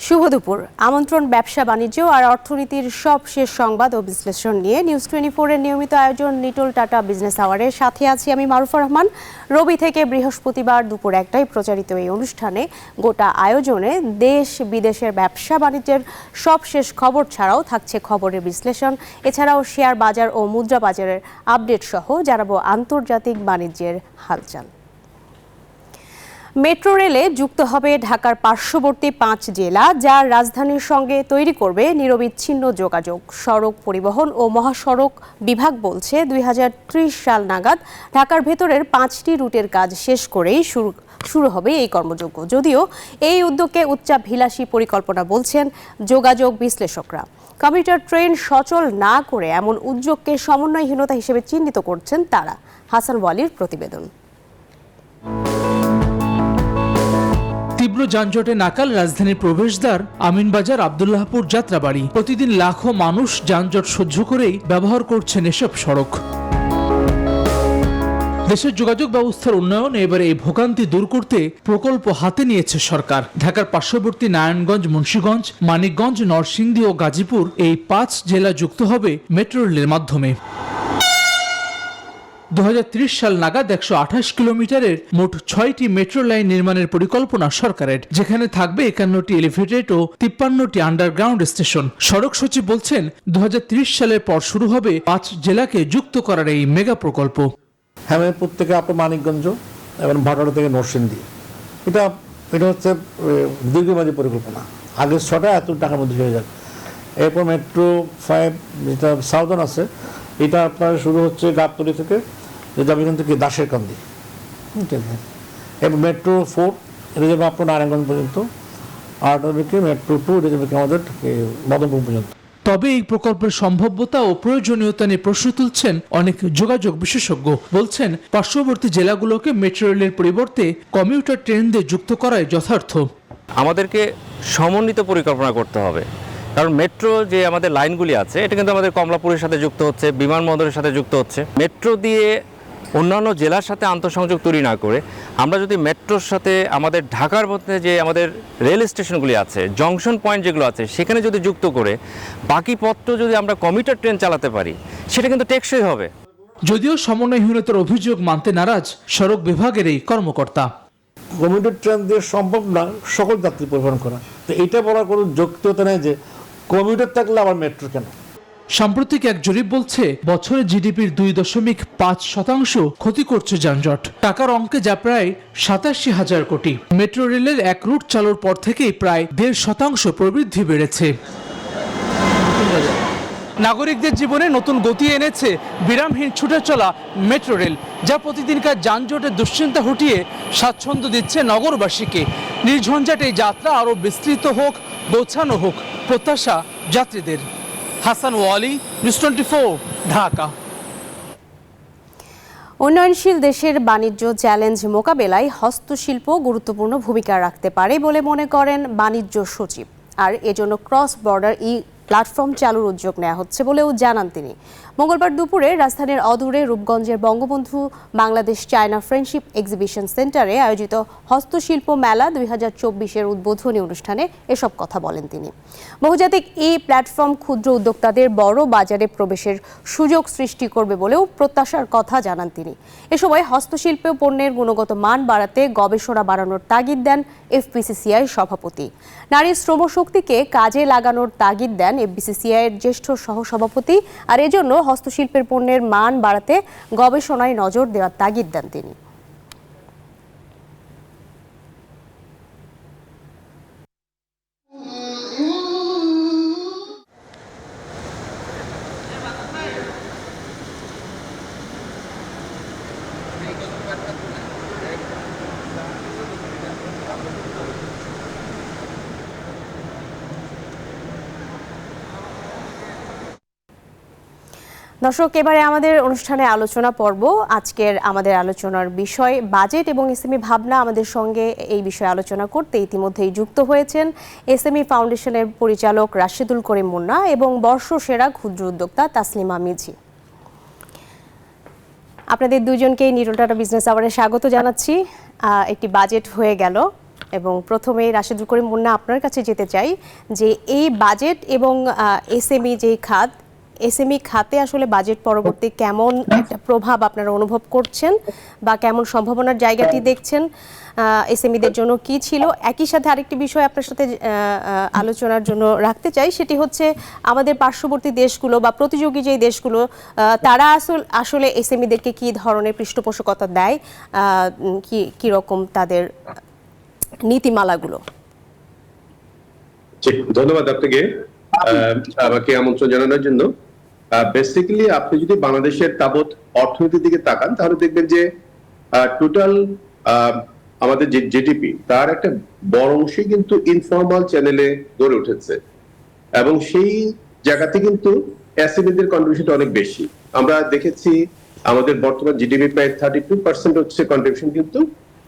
শুভ দুপুর। আমন্ত্রণ ব্যবসা বাণিজ্য আর অর্থনীতির সব শেষ সংবাদ ও বিশ্লেষণ নিয়ে নিউজ 24 এর নিয়মিত আয়োজন লিটল টাটা বিজনেস আওয়ারের সাথে আছি আমি মারুফা রহমান। রবি থেকে বৃহস্পতিবার দুপুর 1টায় প্রচারিত এই অনুষ্ঠানে গোটা আয়োজনে দেশ বিদেশের ব্যবসা বাণিজ্যের সব শেষ খবর ছাড়াও থাকছে খবরের বিশ্লেষণ, এছাড়াও শেয়ার বাজার ও মুদ্রা বাজারের আপডেট সহ জানাবো আন্তর্জাতিক বাণিজ্যের হালচাল। মেট্রো রেলে যুক্ত হবে ঢাকার পার্শ্ববর্তী 5 জেলা, যা রাজধানীর সঙ্গে তৈরি করবে নিরবিচ্ছিন্ন যোগাযোগ। সড়ক পরিবহন ও মহাসড়ক বিভাগ বলছে 2030 সাল নাগাদ ঢাকার ভেতরের 5টি রুটের কাজ শেষ করেই শুরু হবে এই কর্মযজ্ঞ। যদিও এই উদ্যোগকে উচ্চাভিলাষী পরিকল্পনা বলছেন যোগাযোগ বিশ্লেষকরা। কমিউটার ট্রেন সচল না করে এমন উদ্যোগকে সমন্বয়হীনতা হিসেবে চিহ্নিত করছেন তারা। হাসান ওয়ালির প্রতিবেদন। তীব্র যানজটে নাকাল রাজধানীর প্রবেশদ্বার আমিনবাজার আব্দুল্লাহপুর যাত্রাবাড়ি। প্রতিদিন লাখো মানুষ যানজট সহ্য করেই ব্যবহার করছেন এসব সড়ক। দেশের যোগাযোগ ব্যবস্থার উন্নয়নে এবারে এই ভোগান্তি দূর করতে প্রকল্প হাতে নিয়েছে সরকার। ঢাকার পার্শ্ববর্তী নারায়ণগঞ্জ, মুন্সিগঞ্জ, মানিকগঞ্জ, নরসিংদী ও গাজীপুর এই 5 জেলা যুক্ত হবে মেট্রো রেলের মাধ্যমে। 2030 সাল নাগাদ 128 কিলোমিটারের মোট 6টি মেট্রো লাইন নির্মাণের পরিকল্পনা সরকারের, যেখানে থাকবে 51টি এলিভেটেড ও 53টি আন্ডারগ্রাউন্ড স্টেশন। সড়ক সচিব বলছেন 2030 সালের পর শুরু হবে 5 জেলাকে যুক্ত করার এই মেগা প্রকল্প। হেমেরপুর থেকে আপনার মানিকগঞ্জ এবং ভাটারা থেকে নরসিংদী, এটা হচ্ছে দীর্ঘমেয়াদী পরিকল্পনা। আগের 6টা এত টাকার মধ্যে হয়ে যাবে। এরপর মেট্রো 5 যেটা সাউদার্ন আছে, এটা আপনার শুরু হচ্ছে গাবতলী থেকে, যেটা এখান থেকে দাসের কান্দি। এবার মেট্রো 4 এটা যাবে আপনার নারায়ণগঞ্জ পর্যন্ত, আর মেট্রো 2 এটা যাবে আমাদের মদনপুর পর্যন্ত। তবে এই প্রকল্পের সম্ভাব্যতা ও প্রয়োজনীয়তা নিয়ে প্রশ্ন তুলছেন অনেক যোগাযোগ বিশেষজ্ঞ। বলছেন পার্শ্ববর্তী জেলাগুলোকে মেট্রো রেলের পরিবর্তে কমিউটার ট্রেন দিয়ে যুক্ত করাই যথার্থ। আমাদেরকে সমন্বিত পরিকল্পনা করতে হবে, কারণ মেট্রো যে আমাদের লাইনগুলি আছে এটা কিন্তু আমাদের কমলাপুরের সাথে যুক্ত হচ্ছে, বিমানবন্দরের সাথে যুক্ত হচ্ছে। মেট্রো দিয়ে অন্যান্য জেলার সাথে আন্তঃসংযোগ তৈরি না করে আমরা যদি মেট্রোর সাথে আমাদের ঢাকার মধ্যে যে আমাদের রেল স্টেশনগুলি আছে, জংশন পয়েন্ট যেগুলো আছে, সেখানে যদি যুক্ত করে বাকি পথটা যদি আমরা কমিউটার ট্রেন চালাতে পারি, সেটা কিন্তু টেকসই হবে। যদিও সমন্বয়হীনতার অভিযোগ মানতে নারাজ সড়ক বিভাগের এই কর্মকর্তা। কমিউটার ট্রেন দিয়ে সম্ভব না সকল যাত্রী পরিবহন করা, তো এটা বলার কোনো যৌক্তিকতা নেই যে কমিউটার থাকলে আবার মেট্রো কেন। সাম্প্রতিক এক জরিপ বলছে বছরে জিডিপির 2.5% ক্ষতি করছে যানজট। টাকার অঙ্কে যা প্রায় 87,000 কোটি। মেট্রো রেলের এক রুট চালুর পর থেকেই প্রায় 1.5% প্রবৃদ্ধি বেড়েছে। নাগরিকদের জীবনে নতুন গতি এনেছে বিরামহীন ছুটে চলা মেট্রো রেল, যা প্রতিদিনকার যানজটের দুশ্চিন্তা হটিয়ে স্বাচ্ছন্দ্য দিচ্ছে নগরবাসীকে। নির্ঝঞ্ঝাট এই যাত্রা আরও বিস্তৃত হোক, গোছানো হোক, প্রত্যাশা যাত্রীদের। হাসান ওয়ালি, নিউজ 24, ঢাকা। উন্নয়নশীল দেশের বাণিজ্য চ্যালেঞ্জ মোকাবেলায় হস্তশিল্প গুরুত্বপূর্ণ ভূমিকা রাখতে পারে বলে মনে করেন বাণিজ্য সচিব, আর এজন্য ক্রস বর্ডার প্ল্যাটফর্ম চালুর উদ্যোগ নেওয়া হচ্ছে বলেও জানান তিনি। মঙ্গলবার দুপুরে রাজধানীর অদূরে রূপগঞ্জের Bangabandhu Bangladesh China friendship exhibition সেন্টারে আয়োজিত হস্তশিল্প মেলা 2024-এর উদ্বোধনী অনুষ্ঠানে এসব কথা বলেন তিনি। বহুজাতিক এই প্ল্যাটফর্ম ক্ষুদ্র উদ্যোক্তাদের বড় বাজারে প্রবেশের সুযোগ সৃষ্টি করবে বলেও প্রত্যাশার কথা জানান তিনি। এ সময় হস্তশিল্প পণ্যের গুণগত মান বাড়াতে গবেষণা বাড়ানোর তাগিদ দেন এফবিসিসিআই সভাপতি। নারীর শ্রমশক্তিকে কাজে লাগানোর তাগিদ দেন এফবিসিসিআইয়ের জ্যেষ্ঠ সহসভাপতি, আর এজন্য হস্তশিল্পের পণ্যের মান বাড়াতে গবেষণায় নজর দেওয়ার তাগিদ দেন তিনি। দর্শক, এবারে আমাদের অনুষ্ঠানে আলোচনা পর্ব। আজকের আমাদের আলোচনার বিষয় বাজেট এবং এসএমই ভাবনা। আমাদের সঙ্গে এই বিষয়ে আলোচনা করতে ইতিমধ্যেই যুক্ত হয়েছেন এসএমই ফাউন্ডেশনের পরিচালক রাশেদুল করিম মুন্না এবং বর্ষসেরা ক্ষুদ্র উদ্যোক্তা তাসলিমা মিঝি। আপনাদের দুজনকেই লিটল টাটা বিজনেস আওয়ারে স্বাগত জানাচ্ছি। একটি বাজেট হয়ে গেল, এবং প্রথমে রাশেদুল করিম মুন্না আপনার কাছে যেতে চাই যে এই বাজেট এবং এসএমই যে খাত, এসএমই খাতে আসলে বাজেট পরবর্তী কেমন একটা প্রভাব আপনারা অনুভব করছেন বা কেমন সম্ভাবনার জায়গাটি দেখছেন, এসএমইদের জন্য কি ছিল। একই সাথে আরেকটি বিষয় আপনার সাথে আলোচনার জন্য রাখতে চাই, সেটি হচ্ছে আমাদের পার্শ্ববর্তী দেশগুলো বা প্রতিযোগী যে দেশগুলো তারা আসলে এসএমইদেরকে কি ধরনের পৃষ্ঠপোষকতা দেয়, কি রকম তাদের নীতিমালাগুলো। ধন্যবাদ আপনাকে আমাকে আমন্ত্রণ জানানোর জন্য। বেসিক্যালি আপনি যদি বাংলাদেশের তাবৎ অর্থনীতির দিকে তাকান তাহলে দেখবেন যে টোটাল আমাদের যে জিডিপি তার একটা বড় অংশই কিন্তু ইনফর্মাল চ্যানেলে গড়ে উঠেছে এবং সেই জায়গাতে কিন্তু এসএমইদের কন্ট্রিবিউশনটা অনেক বেশি। আমরা দেখেছি আমাদের বর্তমান জিডিপি প্রায় 32% হচ্ছে কন্ট্রিবিউশন কিন্তু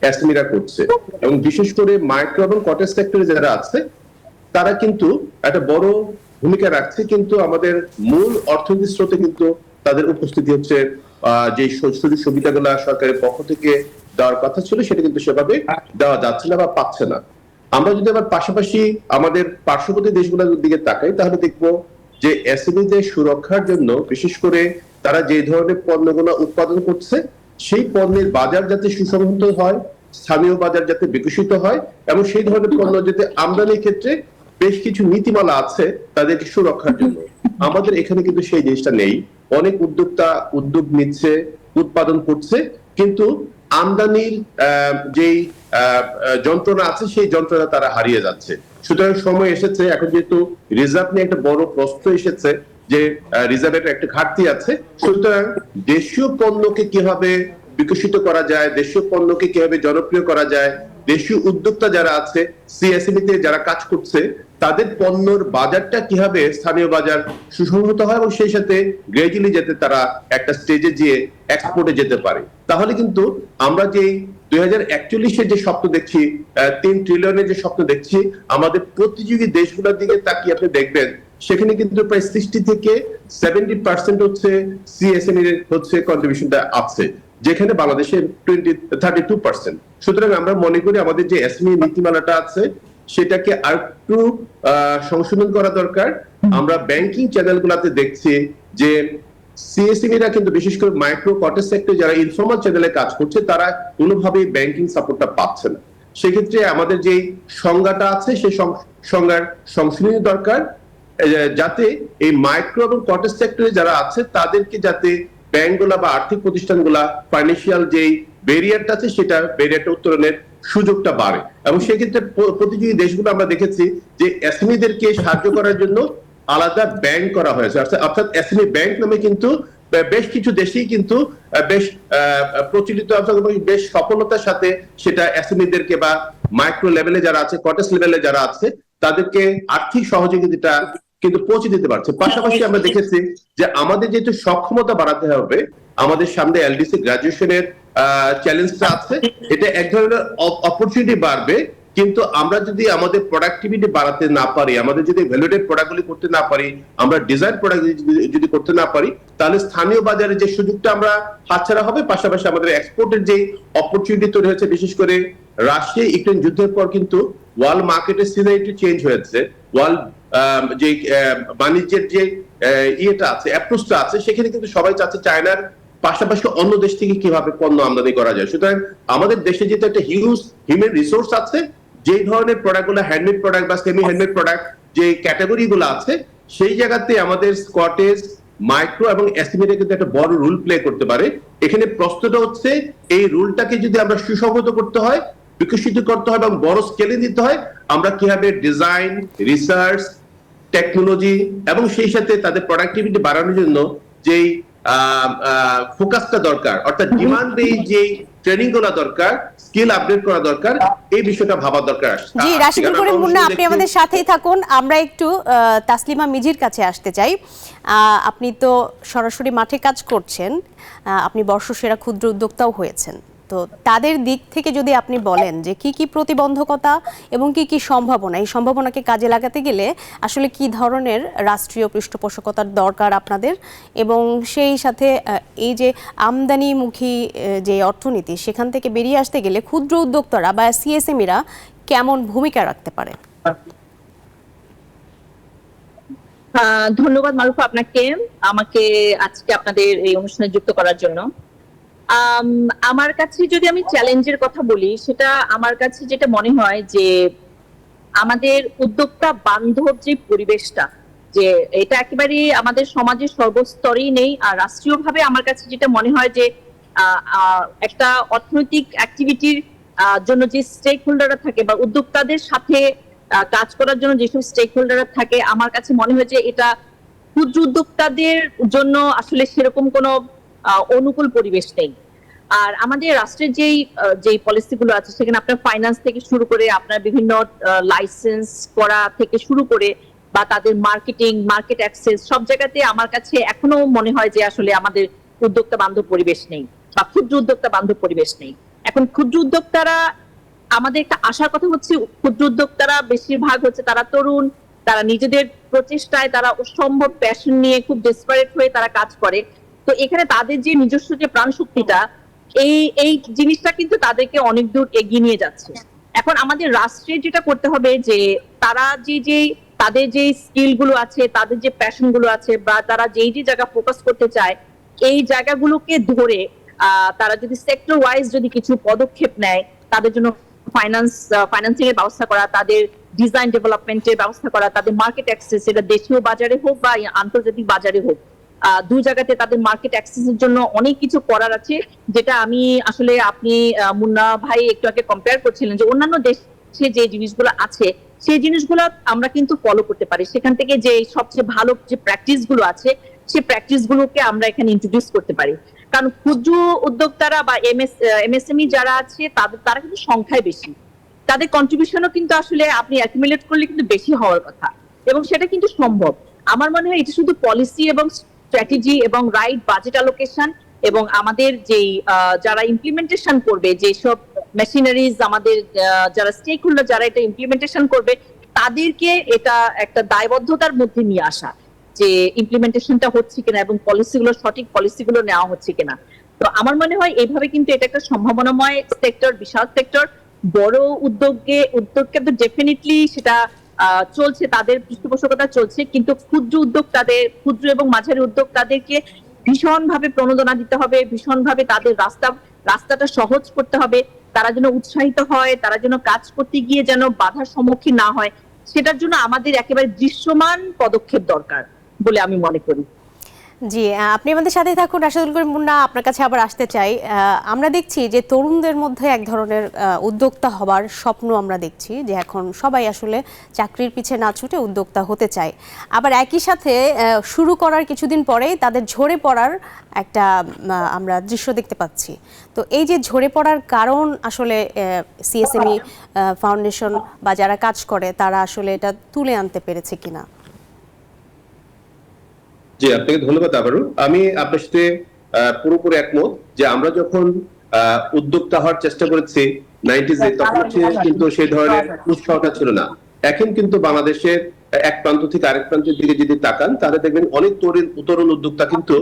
এসএমইরা করছে এবং বিশেষ করে মাইক্রো এবং কটেজ সেক্টরে যারা আছে তারা কিন্তু একটা বড় ভূমিকা রাখছে, কিন্তু আমাদের মূল অর্থনীতির স্রোতে কিন্তু তাদের উপস্থিতি হচ্ছে যে সুযোগ সুবিধাগুলো সরকারের পক্ষ থেকে দেওয়ার কথা ছিল সেটা কিন্তু সেভাবে দেওয়া যাচ্ছে না বা পাচ্ছে না। আমরা যদি আবার পাশাপাশি আমাদের পার্শ্ববর্তী দেশগুলোর দিকে তাকাই তাহলে দেখবো যে এসএমইদের সুরক্ষার জন্য বিশেষ করে তারা যে ধরনের পণ্যগুলো উৎপাদন করছে সেই পণ্যের বাজার যাতে সুসংহত হয়, স্থানীয় বাজার যাতে বিকশিত হয় এবং সেই ধরনের পণ্য যাতে আমদানির ক্ষেত্রে বেশ কিছু নীতিমালা আছে তাদেরকে সুরক্ষার জন্য। আমাদের এখানে কিন্তু সেই জিনিসটা নেই। অনেক উদ্যোক্তা উদ্যোগ নিচ্ছে, উৎপাদন করছে, কিন্তু আমদানির যেই যন্ত্রণা আছে সেই যন্ত্রণা তারা হারিয়ে যাচ্ছে। সুতরাং সময় এসেছে, এখন যেহেতু রিজার্ভ নিয়ে একটা বড় প্রশ্ন এসেছে যে রিজার্ভের একটা ঘাটতি আছে, সুতরাং দেশীয় পণ্যকে কিভাবে বিকশিত করা যায়, দেশীয় পণ্যকে কিভাবে জনপ্রিয় করা যায়, দেশীয় উদ্যোক্তা যারা আছে সিএসএমইতে যারা কাজ করছে তাদের পণ্যর বাজারটা কিভাবে স্থানীয় বাজার সুসংহত হয় এবং সেই সাথে গ্রাজুয়ালি যাতে তারা একটা স্টেজে গিয়ে এক্সপোর্টে যেতে পারে। তাহলে কিন্তু আমরা যে 2041-এর যে স্বপ্ন দেখছি, 3 ট্রিলিয়নের যে স্বপ্ন দেখছি, আমাদের প্রতিযোগী দেশগুলোর দিকে তাকিয়ে আপনি দেখবেন সেখানে কিন্তু প্রায় 60 থেকে 70% হচ্ছে সিএসএমই হচ্ছে কন্ট্রিবিউশনটা আছে, যেখানে বাংলাদেশের 32%। সুতরাং আমরা মনে করি আমাদের যে এসএমই নীতিমালাটা আছে সেটাকে আরেকটু সংশোধন করা দরকার। আমরা ব্যাংকিং চ্যানেলগুলোতে দেখছি যে সিএসএমইরা কিন্তু বিশেষ করে মাইক্রো কটেজ সেক্টর যারা ইনফর্মাল চ্যানেলে কাজ করছে তারা কোনোভাবেই ব্যাংকিং সাপোর্টটা পাচ্ছে না। সেক্ষেত্রে আমাদের যে সংজ্ঞাটা আছে সেই সংজ্ঞার সংশোধনী দরকার, যাতে এই মাইক্রো এবং কটেজ সেক্টরে যারা আছে তাদেরকে যাতে ব্যাংকগুলা বা আর্থিক প্রতিষ্ঠানগুলা ফাইন্যান্সিয়াল যেই ব্যারিয়ারটা আছে সেটা ব্যারিয়ারটা উত্তরণের সুযোগটা বাড়ে। এবং সেক্ষেত্রে প্রতিযোগী দেশগুলো আমরা দেখেছি যে এসএমইদেরকে সাহায্য করার জন্য আলাদা ব্যাংক করা হয়েছে, অর্থাৎ এসএমই ব্যাংক নামে কিন্তু বেশ কিছু দেশেই কিন্তু বেশ প্রচলিত বেশ সফলতার সাথে সেটা এসএমইদেরকে বা মাইক্রো লেভেলে যারা আছে, কটেজ লেভেলে যারা আছে তাদেরকে আর্থিক সহযোগিতা কিন্তু পৌঁছে দিতে পারছে। পাশাপাশি আমরা দেখেছি যে আমাদের যেহেতু সক্ষমতা বাড়াতে হবে, আমাদের সামনে এলডিসি গ্রাজুয়েশনের চ্যালেঞ্জটা আছে, এটা এক ধরনের অপরচুনিটি বাড়বে, কিন্তু আমরা যদি আমাদের প্রোডাক্টিভিটি বাড়াতে না পারি, আমাদের যদি ভ্যালুয়েটেড প্রোডাক্টগুলি করতে না পারি, আমরা ডিজাইন প্রোডাক্ট যদি করতে না পারি, তাহলে স্থানীয় বাজারে যে সুযোগটা আমরা হাতছাড়া হবে। পাশাপাশি আমাদের এক্সপোর্টের যে অপরচুনিটি তৈরি হয়েছে, বিশেষ করে রাশিয়া ইউক্রেন যুদ্ধের পর কিন্তু ওয়ার্ল্ড মার্কেটের সিনারিটি চেঞ্জ হয়েছে, ওয়ার্ল্ড যে বাণিজ্যের যে ইয়েটা আছে, অ্যাপ্রোচটা আছে, সেখানে কিন্তু সবাই চাচ্ছে চায়নার পাশাপাশি অন্য দেশ থেকে কিভাবে পণ্য আমদানি করা যায়। সুতরাং আমাদের দেশে যেহেতু একটা হিউজ হিউম্যান রিসোর্স আছে, যে ধরনের প্রোডাক্টগুলো হ্যান্ডমেড প্রোডাক্ট বা সেমি হ্যান্ডমেড প্রোডাক্ট যে ক্যাটাগরিগুলো আছে, সেই জায়গাতে আমাদের কটেজ, মাইক্রো এবং এসএমইটা কিন্তু একটা বড় রোল প্লে করতে পারে। এখানে প্রশ্নটা হচ্ছে এই রুলটাকে যদি আমরা সুসংহত করতে হয়, বিকশিত করতে হয় এবং বড় স্কেলে দিতে হয়, আমরা কিভাবে ডিজাইন, রিসার্চ, টেকনোলজি এবং সেই সাথে তাদের প্রোডাক্টিভিটি বাড়ানোর জন্য যেই ফোকাসটা দরকার, অর্থাৎ ডিমান্ড বেস যে ট্রেনিং গুলো দরকার, স্কিল আপডেট করা দরকার, এই বিষয়টা ভাবা দরকার। জি, রাশিদুল করিম মুন্না আপনি আমাদের সাথেই থাকুন। আমরা একটু তাসলিমা মিজির কাছে আসতে চাই। আপনি তো সরাসরি মাঠে কাজ করছেন, আপনি বর্ষসেরা ক্ষুদ্র উদ্যোক্তাও হয়েছেন, তো তাদের দিক থেকে যদি আপনি বলেন যে কি কি প্রতিবন্ধকতা এবং কি কি সম্ভাবনা, এই সম্ভাবনাকে কাজে লাগাতে গেলে আসলে কি ধরনের রাষ্ট্রীয় পৃষ্ঠপোষকতার দরকার আপনাদের, এবং সেই সাথে এই যে আমদানিমুখী যে অর্থনীতি সেখান থেকে বেরিয়ে আসতে গেলে ক্ষুদ্র উদ্যোক্তারা বা সিএসএমইরা কেমন ভূমিকা রাখতে পারে? ধন্যবাদ মারুফা আপনাকে আমাকে আজকে আপনাদের এই অনুষ্ঠানে যুক্ত করার জন্য। আমার কাছে যদি আমি চ্যালেঞ্জের কথা বলি, সেটা আমার কাছে যেটা মনে হয় যে আমাদের উদ্যোক্তা বান্ধব যে পরিবেশটা, যে এটা একেবারে আমাদের সমাজের সর্বস্তরেই নেই। আর রাষ্ট্রীয়ভাবে আমার কাছে যেটা মনে হয় যে একটা অর্থনৈতিক অ্যাক্টিভিটির জন্য যে স্টেক হোল্ডাররা থাকে বা উদ্যোক্তাদের সাথে কাজ করার জন্য যেসব স্টেক হোল্ডাররা থাকে, আমার কাছে মনে হয় যে এটা ক্ষুদ্র উদ্যোক্তাদের জন্য আসলে সেরকম কোনো অনুকূল পরিবেশ নেই। আর আমাদের রাষ্ট্রের যেই পলিসিগুলো আছে, সেখানে আপনার ফাইন্যান্স থেকে শুরু করে আপনার বিভিন্ন লাইসেন্স করা থেকে শুরু করে বা তাদের মার্কেটিং, মার্কেট অ্যাক্সেস, সব জায়গাতে আমার কাছে এখনো মনে হয় যে আসলে আমাদের উদ্যোক্তা বান্ধব পরিবেশ নেই বা ক্ষুদ্র উদ্যোক্তা বান্ধব পরিবেশ নেই। এখন ক্ষুদ্র উদ্যোক্তারা, আমাদের একটা আশার কথা হচ্ছে, ক্ষুদ্র উদ্যোক্তারা বেশিরভাগ হচ্ছে তারা তরুণ, তারা নিজেদের প্রচেষ্টায় তারা অসম্ভব প্যাশন নিয়ে খুব ডেসপারেট হয়ে তারা কাজ করে। তো এখানে তাদের যে নিজস্ব যে প্রাণ শক্তিটা, এই জিনিসটা কিন্তু তাদেরকে অনেক দূর এগিয়ে নিয়ে যাচ্ছে। এখন আমাদের রাষ্ট্রের যেটা করতে হবে যে তারা তাদের যে স্কিল গুলো আছে, তাদের যে প্যাশন গুলো আছে, বা তারা যে জায়গা ফোকাস করতে চায়, এই জায়গাগুলোকে ধরে তারা যদি সেক্টর ওয়াইজ যদি কিছু পদক্ষেপ নেয়, তাদের জন্য ফাইন্যান্সিং এর ব্যবস্থা করা, তাদের ডিজাইন ডেভেলপমেন্টের ব্যবস্থা করা, তাদের মার্কেট অ্যাক্সেস, এটা দেশীয় বাজারে হোক বা আন্তর্জাতিক বাজারে হোক, দুই জায়গাতে তাদের মার্কেট অ্যাক্সেসের জন্য অনেক কিছু করার আছে। যেটা আমি আসলে, আপনি মুন্না ভাই একটু আগে কম্পেয়ার করছিলেন যে অন্যান্য দেশে যে জিনিসগুলো আছে, সেই জিনিসগুলো আমরা কিন্তু ফলো করতে পারি। সেখান থেকে যে সবচেয়ে ভালো যে প্র্যাকটিস গুলো আছে, সেই প্র্যাকটিস গুলোকে আমরা এখানে ইন্ট্রোডিউস করতে পারি। কারণ ক্ষুদ্র উদ্যোক্তারা বা এমএসএমই যারা আছে, তারা কিন্তু সংখ্যায় বেশি, তাদের কন্ট্রিবিউশনও কিন্তু আসলে আপনি অ্যাকুমুলেট করলে কিন্তু বেশি হওয়ার কথা, এবং সেটা কিন্তু সম্ভব। আমার মনে হয় এটা শুধু পলিসি এবং স্ট্র্যাটেজি এবং রাইট বাজেট অ্যালোকেশন এবং আমাদের যেই যারা ইমপ্লিমেন্টেশন করবে, যেসব মেশিনারিজ, আমাদের যারা স্টেক হোল্ডার যারা এটা ইমপ্লিমেন্টেশন করবে, তাদেরকে এটা একটা দায়বদ্ধতার মধ্যে নিয়ে আসা যে ইমপ্লিমেন্টেশনটা হচ্ছে কিনা এবং পলিসিগুলো, সঠিক পলিসিগুলো নেওয়া হচ্ছে কিনা। তো আমার মনে হয় এইভাবে কিন্তু এটা একটা সম্ভাবনাময় সেক্টর, বিশাল সেক্টর। বড় উদ্যোগকে তো ডেফিনেটলি সেটা চলছে, তাদের পৃষ্ঠপোষকতা চলছে, কিন্তু ক্ষুদ্র এবং মাঝারি উদ্যোক্তাদেরকে ভীষণভাবে প্রণোদনা দিতে হবে, ভীষণভাবে তাদের রাস্তাটা সহজ করতে হবে, তারা যেন উৎসাহিত হয়, তারা যেন কাজ করতে গিয়ে যেন বাধার সম্মুখীন না হয়। সেটার জন্য আমাদের একেবারে দৃশ্যমান পদক্ষেপ দরকার বলে আমি মনে করি। জি, আপনি আমাদের সাথে থাকুন। রাশেদুল করিম মুন্না, আপনার কাছে আবার আসতে চাই। আমরা দেখছি যে তরুণদের মধ্যে এক ধরনের উদ্যোক্তা হবার স্বপ্ন আমরা দেখছি, যে এখন সবাই আসলে চাকরির পিছে না ছুটে উদ্যোক্তা হতে চায়। আবার একই সাথে শুরু করার কিছুদিন পরেই তাদের ঝরে পড়ার একটা আমরা দৃশ্য দেখতে পাচ্ছি। তো এই যে ঝরে পড়ার কারণ, আসলে সিএসএমই ফাউন্ডেশন বা যারা কাজ করে তারা আসলে এটা তুলে আনতে পেরেছে কিনা? জি, আপনাকে ধন্যবাদ আবারও। আমি আপনার সাথে পুরোপুরি একমত যে আমরা যখন উদ্যোক্তা হওয়ার চেষ্টা করেছি 90s-এ, তখন কিন্তু সেই ধরনের উৎসাহটা ছিল না। এখন কিন্তু বাংলাদেশের এক প্রান্ত থেকে আরেক প্রান্তের দিকে যদি তাকান, তাহলে দেখবেন অনেক তরুণ উদ্যোক্তা কিন্তু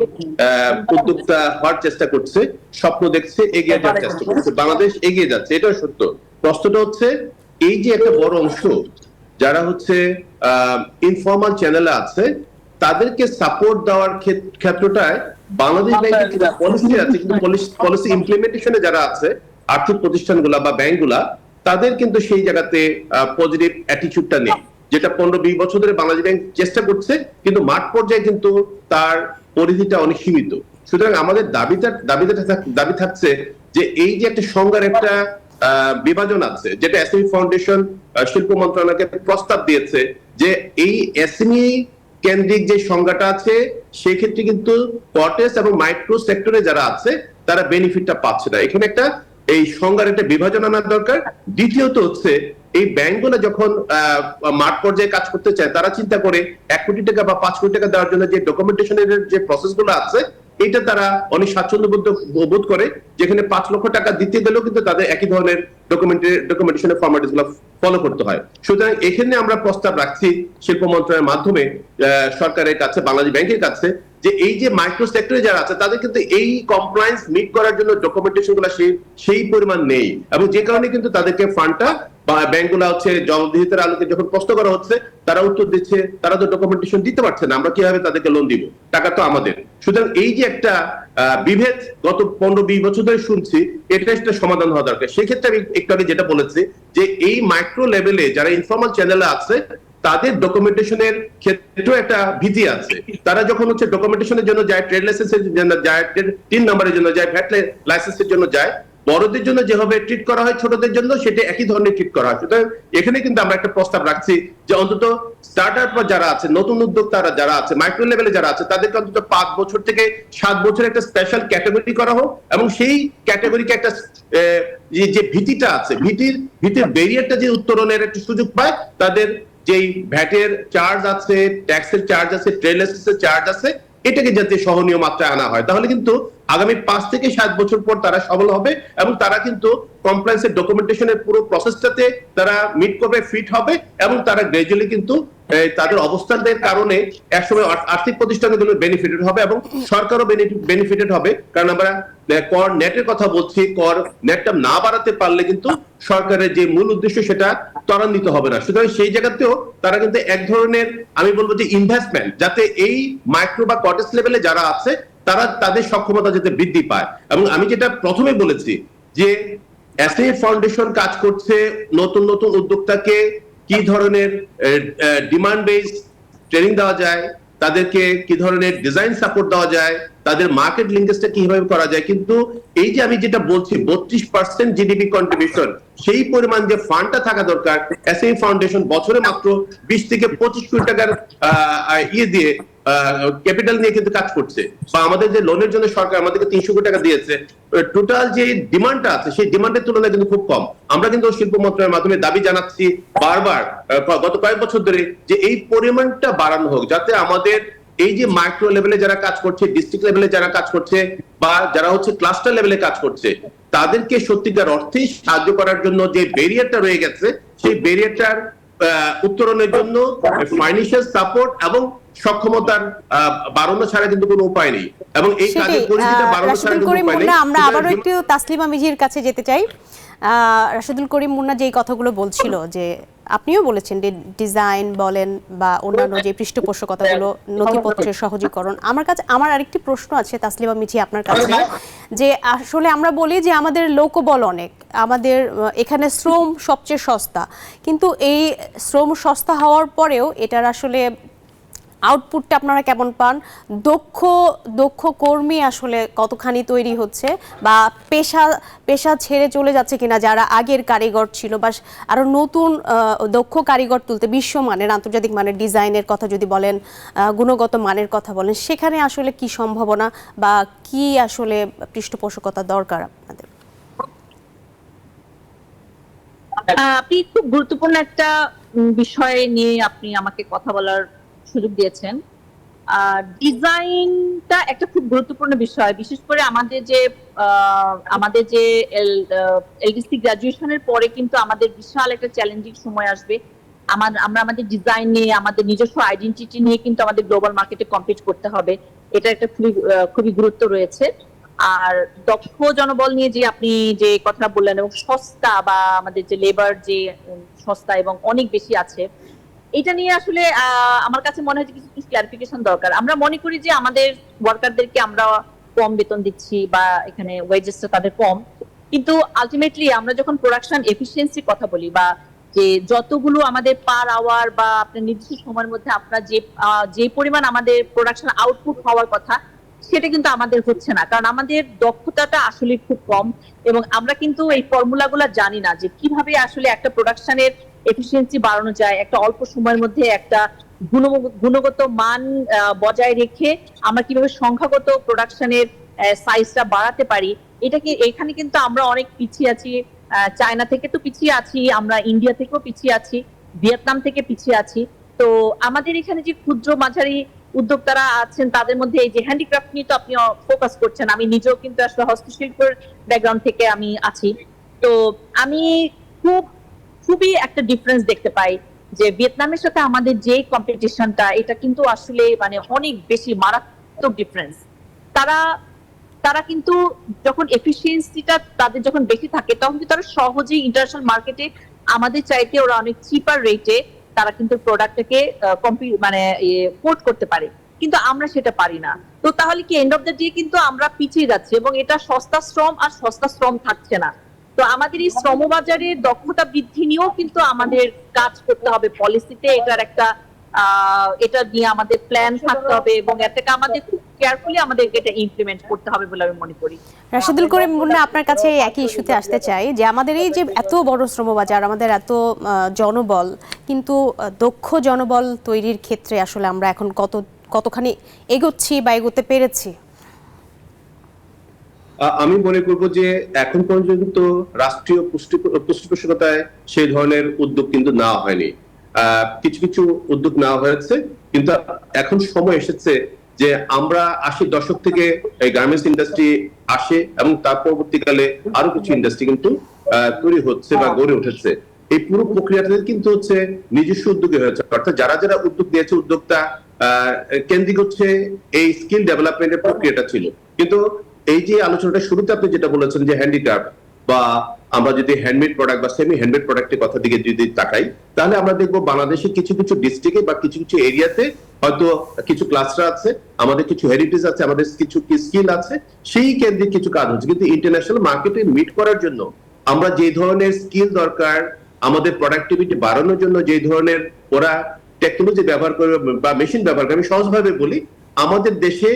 উদ্যোক্তা হওয়ার চেষ্টা করছে, স্বপ্ন দেখছে, এগিয়ে যাওয়ার চেষ্টা করছে। বাংলাদেশ এগিয়ে যাচ্ছে, এটাও সত্য। প্রশ্নটা হচ্ছে, এই যে একটা বড় অংশ যারা হচ্ছে ইনফর্মাল চ্যানেলে আছে, তাদেরকে সাপোর্ট দেওয়ার ক্ষেত্রটায় বাংলাদেশ ব্যাংকের কিছু পলিসি আছে, কিন্তু পলিসি ইমপ্লিমেন্টেশনে যারা আছে, আর্থিক প্রতিষ্ঠানগুলা বা ব্যাংকগুলা, তাদের কিন্তু সেই জায়গাতে পজিটিভ অ্যাটিটিউডটা নেই, যেটা 15-20 বছর ধরে বাংলাদেশ ব্যাংক চেষ্টা করছে, কিন্তু মাঠ পর্যায়ে কিন্তু তার পরিধিটা অনেক সীমিত। সুতরাং আমাদের দাবি থাকছে যে এই যে একটা সংজ্ঞার একটা বিভাজন আছে, যেটা এসএমই ফাউন্ডেশন শিল্প মন্ত্রণালয়কে প্রস্তাব দিয়েছে, যে এই এসএমই কেন্দ্রিক যে সংজ্ঞাটা আছে, সেক্ষেত্রে কিন্তু কর্টেস এবং মাইক্রো সেক্টরে যারা আছে তারা বেনিফিটটা পাচ্ছে না। এখানে একটা এই সংজ্ঞার একটা বিভাজন আনার দরকার। দ্বিতীয়ত হচ্ছে, এই ব্যাংকগুলো যখন মাঠ পর্যায়ে কাজ করতে চায়, তারা চিন্তা করে 1 কোটি টাকা বা 5 কোটি টাকা দেওয়ার জন্য যে ডকুমেন্টেশনের যে প্রসেসগুলো আছে, এটা তারা অনেক স্বাচ্ছন্দ্য বোধ করে, যেখানে 5 লক্ষ টাকা দিতে গেলেও কিন্তু তাদের একই ধরনের ডকুমেন্টেশনের ফরম্যালিটিস গুলো ফলো করতে হয়। সুতরাং এখানে আমরা প্রস্তাব রাখছি শিল্প মন্ত্রণালয়ের মাধ্যমে সরকারের কাছে, বাংলাদেশ ব্যাংকের কাছে, যে এই যে মাইক্রো সেক্টরে যারা আছে, তাদের কিন্তু এই কমপ্লায়েন্স মিট করার জন্য ডকুমেন্টেশন গুলো সেই পরিমাণ নেই, এবং যে কারণে কিন্তু তাদেরকে ফান্ডটা বা ব্যাংকগুলো হচ্ছে জবাবদিহিতার আলোকে যখন প্রশ্ন করা হচ্ছে তারা উত্তর দিচ্ছে তারা তো ডকুমেন্টেশন দিতে পারছে না, আমরা কিভাবে তাদেরকে লোন দিব, টাকা তো আমাদের। সুতরাং এই যে একটা বিভেদ গত 15-20 বছর ধরে শুনছি, এটা একটা সমাধান হওয়া দরকার। সেক্ষেত্রে আমি একটু আগে যেটা বলেছি যে এই মাইক্রো লেভেলে যারা ইনফর্মাল চ্যানেলে আছে তাদের ডকুমেন্টেশনের ক্ষেত্রেও একটা ভীতি আছে। তারা যখন হচ্ছে ডকুমেন্টেশনের জন্য যায়, ট্রেড লাইসেন্সের জন্য যায়, 3 নম্বরের জন্য যায়, ভ্যাট লাইসেন্সের জন্য যায়, বড়দের জন্য যেভাবে ট্রিট করা হয় ছোটদের জন্য সেটা একই ধরনের ট্রিট করা হয়। সুতরাং এখানে কিন্তু আমরা একটা প্রস্তাব রাখছি যে অন্তত স্টার্টআপ যারা আছে, নতুন উদ্যোক্তারা যারা আছে, মাইক্রো লেভেলে যারা আছে, তাদেরকে অন্তত 5 বছর থেকে 7 বছর একটা স্পেশাল ক্যাটাগরি করা হোক এবং সেই ক্যাটাগরিকে একটা যে ভীতিটা আছে, ভীতির ব্যারিয়ারটা যে উত্তরণের একটা সুযোগ পায়, তাদের যেই ভ্যাটের চার্জ আছে, ট্যাক্সের চার্জ আছে, ট্রেড লাইসেন্সের চার্জ আছে, এটাকে যাতে সহনীয় মাত্রায় আনা হয়, তাহলে কিন্তু আগামী 5 থেকে 7 বছর পর তারা সফল হবে এবং তারা কিন্তু কমপ্লায়েন্সের ডকুমেন্টেশনের পুরো প্রসেসটাতে তারা মিট করবে, ফিট হবে এবং তারা গ্রাজুয়ালি কিন্তু তাদের অবস্থানের কারণে একসময় আর্থিক প্রতিষ্ঠানগুলো বেনিফিটেড হবে এবং সরকারও বেনিফিটেড হবে। কারণ আমরা কর নেটের কথা বলছি, কর নেটটা না বাড়াতে পারলে কিন্তু সরকারের যে মূল উদ্দেশ্য সেটা ত্বরান্বিত হবে না। সুতরাং সেই জায়গাতেও তারা কিন্তু এক ধরনের, আমি বলবো যে ইনভেস্টমেন্ট, যাতে এই মাইক্রো বা কটেজ লেভেলে যারা আছে তারা তাদের সক্ষমতা যাতে বৃদ্ধি পায়। এবং আমি যেটা প্রথমে বলেছি যে এসএ ফাউন্ডেশন কাজ করছে নতুন নতুন উদ্যোক্তাকে কি ধরনের ডিমান্ড বেস ট্রেনিং দেওয়া যায়, তাদেরকে কি ধরনের ডিজাইন সাপোর্ট দেওয়া যায়, তাদের মার্কেট লিঙ্কেজটা কিভাবে করা যায়। কিন্তু এই যে আমি যেটা বলছি 32% জিডিপি কন্ট্রিবিউশন, সেই পরিমাণ যে ফান্ডটা থাকা দরকার, এসএ ফাউন্ডেশন বছরে মাত্র 20 থেকে 25 কোটি টাকার দিয়ে ক্যাপিটাল নিয়ে কিন্তু কাজ করছে। বা আমাদের যে লোনের জন্য সরকার আমাদেরকে 300 কোটি টাকা দিয়েছে, টোটাল যে ডিমান্ডটা আছে সেই ডিমান্ডের তুলনায় কিন্তু খুব কম। আমরা কিন্তু শিল্প মন্ত্রণালয়ের মাধ্যমে দাবি জানাচ্ছি বারবার গত কয়েক বছর ধরে যে এই পরিমাণটা বাড়ানো হোক, যাতে আমাদের এই যে মাইক্রো লেভেলে যারা কাজ করছে, ডিস্ট্রিক্ট লেভেলে যারা কাজ করছে বা যারা হচ্ছে ক্লাস্টার লেভেলে কাজ করছে, তাদেরকে সত্যিকার অর্থেই সাহায্য করার জন্য যে ব্যারিয়ারটা রয়ে গেছে, সেই ব্যারিয়ারটার উত্তরণের জন্য ফাইন্যান্সিয়াল সাপোর্ট এবং সক্ষমতার বাড়ানো ছাড়া কিন্তু কোনো উপায় নেই। এবং এই কাজের পরিধিটা বাড়ানো ছাড়া কোনো উপায় নেই। আমরা আবারও একটু তাসলিমা মিজির কাছে যেতে চাই। রাশেদুল করিম মুন্না যেই কথাগুলো বলছিল, যে আপনিও বলেছেন যে ডিজাইন বলেন বা অন্যান্য যে পৃষ্ঠপোষকতাগুলো, নথিপত্রের সহজীকরণ, আমার আরেকটি প্রশ্ন আছে তাসলিমা মিজি আপনার কাছে, যে আসলে আমরা বলি যে আমাদের লোকবল অনেক, আমাদের এখানে শ্রম সবচেয়ে সস্তা, কিন্তু এই শ্রম সস্তা হওয়ার পরেও এটার আসলে আউটপুটটা আপনারা কেমন পান? দক্ষ কর্মী আসলে কতখানি তৈরি হচ্ছে, বা পেশা ছেড়ে চলে যাচ্ছে কিনা যারা আগের কারিগর ছিল, বা আরো নতুন দক্ষ কারিগর তুলতে, বিশ্বমানের আন্তর্জাতিক মানের ডিজাইনের কথা যদি বলেন, গুণগত মানের কথা বলেন, সেখানে আসলে কি সম্ভাবনা বা কি আসলে পৃষ্ঠপোষকতা দরকার আপনাদের? আপনি খুব গুরুত্বপূর্ণ একটা বিষয় নিয়ে আপনি আমাকে কথা বলার সুযোগ দিয়েছেন। ডিজাইনটা একটা খুব গুরুত্বপূর্ণ বিষয়, বিশেষ করে আমাদের যে এলডিসি গ্রাজুয়েশনের পরে কিন্তু আমাদের বিশাল একটা চ্যালেঞ্জিং সময় আসবে। আমরা আমাদের ডিজাইন নিয়ে, আমাদের নিজস্ব আইডেন্টিটি নিয়ে কিন্তু আমাদের গ্লোবাল মার্কেটে কম্পিট করতে হবে। এটা একটা খুবই গুরুত্ব রয়েছে। আর দক্ষ জনবল নিয়ে যে আপনি যে কথা বললেন, এবং সস্তা বা আমাদের যে লেবার যে সস্তা এবং অনেক বেশি আছে, এটা নিয়ে আসলে আমার কাছে মনে হয় কিছু ক্লারিফিকেশন দরকার। আমরা মনে করি যে আমাদের ওয়ার্কারদেরকে আমরা কম বেতন দিচ্ছি বা এখানে ওয়েজেসটা তাদের কম, কিন্তু আলটিমেটলি আমরা যখন প্রোডাকশন এফিসিয়েন্সির কথা বলি, বা যে যতগুলো আমাদের পার আওয়ার বা আপনার নির্দিষ্ট সময়ের মধ্যে আপনার যে পরিমাণ আমাদের প্রোডাকশন আউটপুট হওয়ার কথা, সেটা কিন্তু আমাদের হচ্ছে না, কারণ আমাদের দক্ষতাটা আসলে খুব কম। এবং আমরা কিন্তু এই ফর্মুলাগুলো জানি না যে কিভাবে আসলে একটা প্রোডাকশনের এফিসিয়েন্সি বাড়ানো যায়, একটা অল্প সময়ের মধ্যে একটা গুণগত মান বজায় রেখে আমরা কিভাবে সংখ্যাগত প্রোডাকশনের সাইজটা বাড়াতে পারি। এখানে কিন্তু আমরা অনেক পিছিয়ে আছি। চায়না থেকে তো পিছিয়ে আছি, আমরা ইন্ডিয়া থেকেও পিছিয়ে আছি, ভিয়েতনাম থেকে পিছিয়ে আছি। তো আমাদের এখানে যে ক্ষুদ্র মাঝারি উদ্যোক্তারা আছেন, তাদের মধ্যে এই যে হ্যান্ডিক্রাফট নিয়ে তো আপনি ফোকাস করছেন, আমি নিজেও কিন্তু আসলে হস্তশিল্পের ব্যাকগ্রাউন্ড থেকে আমি আছি। তো আমি খুবই একটা ডিফারেন্স দেখতে পাই যে ভিয়েতনামের সাথে আমাদের যে কম্পিটিশনটা, এটা কিন্তু আসলে মানে অনেক বেশি মারাত্মক ডিফারেন্স। তারা কিন্তু যখন এফিসিয়েন্সিটা তাদের যখন বেশি থাকে, তখন কিন্তু তারা সহজেই ইন্টারন্যাশনাল মার্কেটে আমাদের চাইতে ওরা অনেক চিপার রেটে তারা কিন্তু প্রোডাক্টটাকে পোর্ট করতে পারে, কিন্তু আমরা সেটা পারি না। তো তাহলে কি এন্ড অফ দ্য ডে কিন্তু আমরা পিছিয়ে যাচ্ছি এবং এটা সস্তা শ্রম থাকছে না। তো আমাদের এই শ্রমবাজারের দক্ষতা বৃদ্ধি নিয়েও কিন্তু আমাদের কাজ করতে হবে, পলিসিতে এটার একটা এটা নিয়ে আমাদের প্ল্যান থাকতে হবে এবং এটাকে আমাদের খুব কেয়ারফুলি আমাদেরকে এটা ইমপ্লিমেন্ট করতে হবে বলে আমি মনে করি। রাশেদুল করিম মুন্না, আপনার কাছে একই ইস্যুতে আসতে চাই যে আমাদের এই যে এত বড় শ্রমবাজার, আমাদের এত জনবল, কিন্তু দক্ষ জনবল তৈরির ক্ষেত্রে আসলে আমরা এখন কতখানি এগোচ্ছি বা এগোতে পেরেছি? আমি মনে করব যে এখন পর্যন্ত রাষ্ট্রীয় পৃষ্ঠপোষকতায় সেই ধরনের উদ্যোগ কিন্তু নেওয়া হয়নি। কিছু কিছু উদ্যোগ নেওয়া হয়েছে, কিন্তু এখন সময় এসেছে যে আমরা 80 দশক থেকে এই গার্মেন্টস ইন্ডাস্ট্রি আসে এবং তার পরবর্তীকালে আরো কিছু ইন্ডাস্ট্রি কিন্তু তৈরি হচ্ছে বা গড়ে উঠেছে। এই পুরো প্রক্রিয়াটা কিন্তু হচ্ছে নিজস্ব উদ্যোগে হয়েছে, অর্থাৎ যারা যারা উদ্যোগ দিয়েছে, উদ্যোক্তা কেন্দ্রিক হচ্ছে এই স্কিল ডেভেলপমেন্টের প্রক্রিয়াটা ছিল। কিন্তু এই যে আলোচনাটা শুরুতে আপনি যেটা বলেছেন যে হ্যান্ডিক্রাফট বা আমরা যদি হ্যান্ডমেড প্রোডাক্ট বা সেমি হ্যান্ডমেড প্রোডাক্টের কথা দিকে যদি তাকাই, তাহলে আমরা দেখবো বাংলাদেশের কিছু কিছু ডিস্ট্রিক্টে বা কিছু কিছু এরিয়াতে হয়তো কিছু ক্লাস্টার আছে, আমাদের কিছু হেরিটেজ আছে, আমাদের কিছু স্কিল আছে, সেই কেন্দ্রিক কিছু কাজ হচ্ছে। কিন্তু ইন্টারন্যাশনাল মার্কেটে মিট করার জন্য আমরা যে ধরনের স্কিল দরকার, আমাদের প্রোডাক্টিভিটি বাড়ানোর জন্য যে ধরনের ওরা টেকনোলজি ব্যবহার করবে বা মেশিন ব্যবহার করে, আমি সহজভাবে বলি, আমাদের দেশে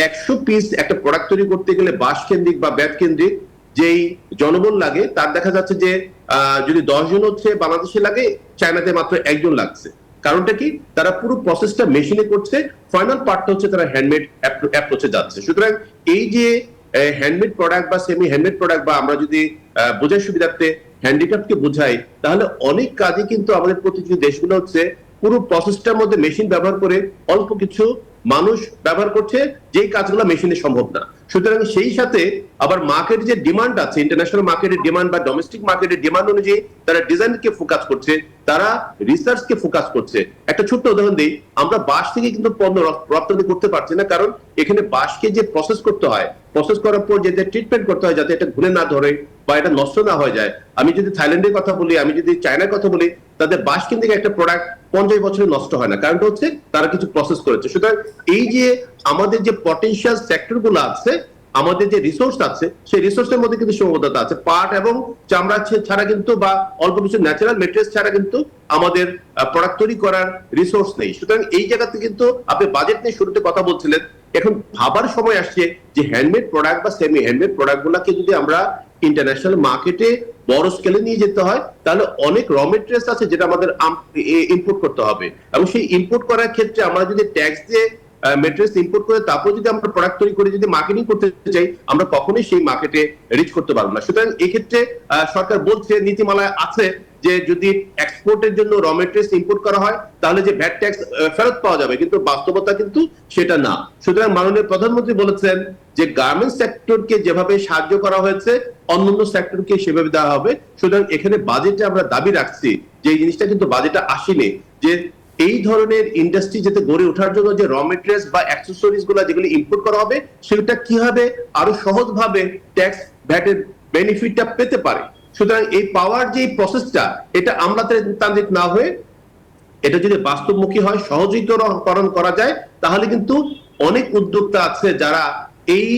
100 পিস একটা প্রোডাক্ট তৈরি করতে গেলে বাঁশ কেন্দ্রিক বা ব্যাট কেন্দ্রিক যেই জনবল লাগে, তার দেখা যাচ্ছে যে যদি 10 জন হচ্ছে বাংলাদেশে লাগে, চায়নাতে মাত্র 1 জন লাগছে। কারণটা কি? তারা পুরো প্রসেসটা মেশিনে করছে, ফাইনাল পার্টটা হচ্ছে তারা হ্যান্ডমেড অ্যাপ্রোচে যাচ্ছে। সুতরাং এই যে হ্যান্ডমেড প্রোডাক্ট বা সেমি হ্যান্ডমেড প্রোডাক্ট বা আমরা যদি বোঝার সুবিধার্থে হ্যান্ডিক্রাফটকে বোঝাই, তাহলে অনেক কাজে কিন্তু আমাদের প্রতিযোগী দেশগুলো হচ্ছে পুরো প্রসেসটার মধ্যে মেশিন ব্যবহার করে অল্প কিছু মানুষ ব্যবহার করছে, যেই কাজগুলো মেশিনে সম্ভব না। সুতরাং সেই সাথে আবার মার্কেটের যে ডিমান্ড আছে, ইন্টারন্যাশনাল মার্কেটের ডিমান্ড বা ডোমেস্টিক মার্কেটের ডিমান্ড অনুযায়ী তারা ডিজাইনকে ফোকাস করছে, তারা রিসার্চকে ফোকাস করছে। একটা ছোট্ট উদাহরণ দিই, আমরা বাঁশ থেকে কিন্তু পণ্য রপ্তানি করতে পারছি না, কারণ এখানে বাঁশকে যে প্রসেস করতে হয়, প্রসেস করার পর যে ট্রিটমেন্ট করতে হয় যাতে এটা ঘুরে না ধরে বা এটা নষ্ট না হয়ে যায়। আমি যদি থাইল্যান্ডের কথা বলি, আমি যদি চায়নার কথা বলি, তাদের বাঁশ কিন্তু একটা প্রোডাক্ট 50 বছরে নষ্ট হয় না, কারণটা হচ্ছে তারা কিছু প্রসেস করেছে। সুতরাং এই যে আমাদের যে পটেনশিয়াল সেক্টর গুলো আছে, আমাদের যে রিসোর্স আছে, সেই রিসোর্সের মধ্যে কিন্তু সীমাবদ্ধতা আছে। পাট এবং চামড়া ছাড়া কিন্তু বা অল্প কিছু ন্যাচারাল মেটেরিয়ালস ছাড়া কিন্তু আমাদের প্রোডাক্ট তৈরি করার রিসোর্স নেই। সুতরাং এই জায়গাতে কিন্তু আপনি বাজেট নিয়ে শুরুতে কথা বলছিলেন, এখন ভাবার সময় আসছে যে হ্যান্ডমেড প্রোডাক্ট বা সেমি হ্যান্ডমেড প্রোডাক্ট গুলাকে যদি আমরা ইন্টারন্যাশনাল মার্কেটে বড় স্কেলে নিয়ে যেতে হয়, তাহলে অনেক র মেটেরিয়ালস আছে যেটা আমাদের ইম্পোর্ট করতে হবে, এবং সেই ইম্পোর্ট করার ক্ষেত্রে আমরা যদি ট্যাক্স দিয়ে মেটেরিয়ালস ইম্পোর্ট করে তারপর যদি আমরা প্রোডাক্ট তৈরি করে যদি মার্কেটিং করতে চাই, আমরা কখনোই সেই মার্কেটে রিচ করতে পারবো না। সুতরাং এক্ষেত্রে সরকার বলছে, নীতিমালায় আছে যে যদি এক্সপোর্টের জন্য র মেটেরিয়ালস ইম্পোর্ট করা হয় তাহলে যে ভ্যাট ট্যাক্স ফেরত পাওয়া যাবে, কিন্তু বাস্তবতা কিন্তু সেটা না। সুতরাং মাননীয় প্রধানমন্ত্রী বলেছেন যে গার্মেন্টস সেক্টরকে যেভাবে সাহায্য করা হয়েছে অন্যান্য সেক্টরকে সেভাবে দেওয়া হবে। সুতরাং এখানে বাজেটে আমরা দাবি রাখছি যে এই জিনিসটা কিন্তু বাজেটে আসেনি, যে এই ধরনের ইন্ডাস্ট্রি যাতে গড়ে ওঠার জন্য যে র মেটেরিয়ালস বা অ্যাক্সেসরিজ গুলো যেগুলো ইম্পোর্ট করা হবে, সেটা কিভাবে আরো সহজভাবে ট্যাক্স ভ্যাটের বেনিফিটটা পেতে পারে। সুতরাং এই পাওয়ার যে প্রসেসটা, এটা আমলাতান্ত্রিক না হয়ে এটা যদি বাস্তবমুখী হয়, সহজীকরণ করা যায়, তাহলে কিন্তু অনেক উদ্যোক্তা আছে যারা এই